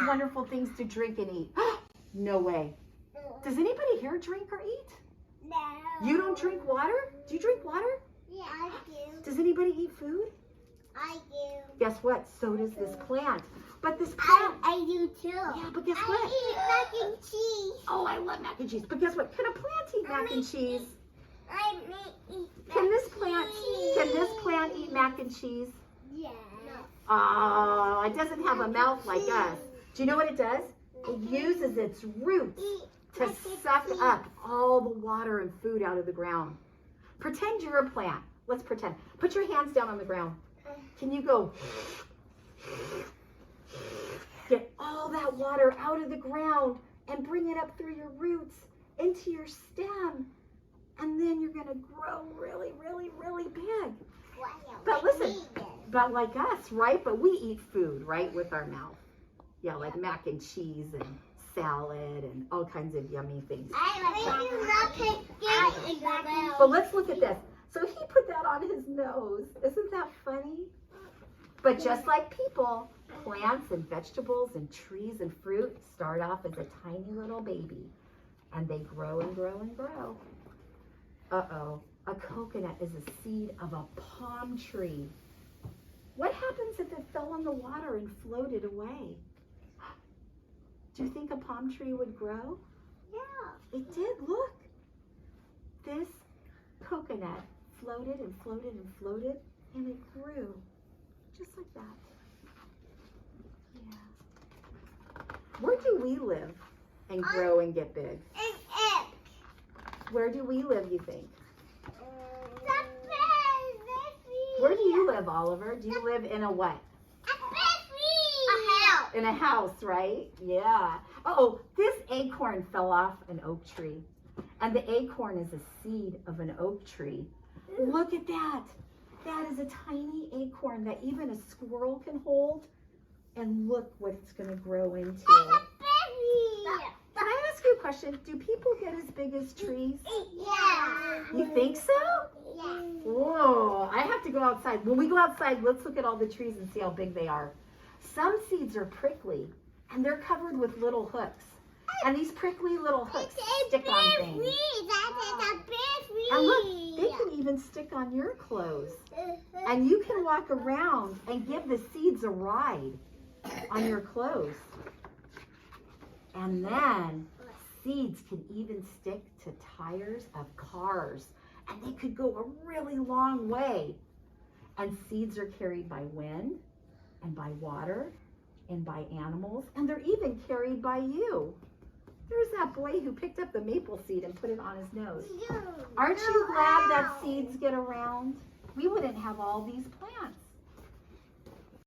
wonderful things to drink and eat. No way. Does anybody here drink or eat? No. You don't drink water? Do you drink water? Yeah, I do. Does anybody eat food? I do. Guess what? So does this plant. But this plant... I do too. Yeah, but guess I what? eat mac and cheese. Oh, I love mac and cheese. But guess what? Can a plant eat mac and cheese? I may eat mac Can this and plant cheese. eat mac and cheese? Yeah. Oh, it doesn't have a mouth like us. Do you know what it does? It uses its roots to suck up all the water and food out of the ground. Pretend you're a plant. Let's pretend. Put your hands down on the ground. Can you go get all that water out of the ground and bring it up through your roots into your stem? And then you're going to grow really, really, really big. But listen, but like us, right? But we eat food, right, with our mouth. Yeah, like mac and cheese and salad and all kinds of yummy things. But let's look at this. So he put that on his nose. Isn't that funny? But just like people, plants and vegetables and trees and fruit start off as a tiny little baby. And they grow and grow and grow. Uh-oh. A coconut is a seed of a palm tree. What happens if it fell in the water and floated away? Do you think a palm tree would grow? Yeah. It did. Look. This coconut floated and floated and floated, and it grew. Just like that. Yeah. Where do we live and grow and get big? Where do we live, you think? Where do you live, Oliver? Do you live in a what? A house. In a house, right? Yeah. Oh, this acorn fell off an oak tree. And the acorn is a seed of an oak tree. Look at that. That is a tiny acorn that even a squirrel can hold. And look what it's going to grow into. Can I ask you a question? Do people get as big as trees? Yeah. You think so? Yeah. Whoa, I have to go outside. When we go outside, let's look at all the trees and see how big they are. Some seeds are prickly, and they're covered with little hooks. And these prickly little hooks stick on things. And look, they can even stick on your clothes. And you can walk around and give the seeds a ride on your clothes. And then seeds can even stick to tires of cars. And they could go a really long way. And seeds are carried by wind and by water and by animals. And they're even carried by you. There's that boy who picked up the maple seed and put it on his nose. Aren't you glad that seeds get around? We wouldn't have all these plants.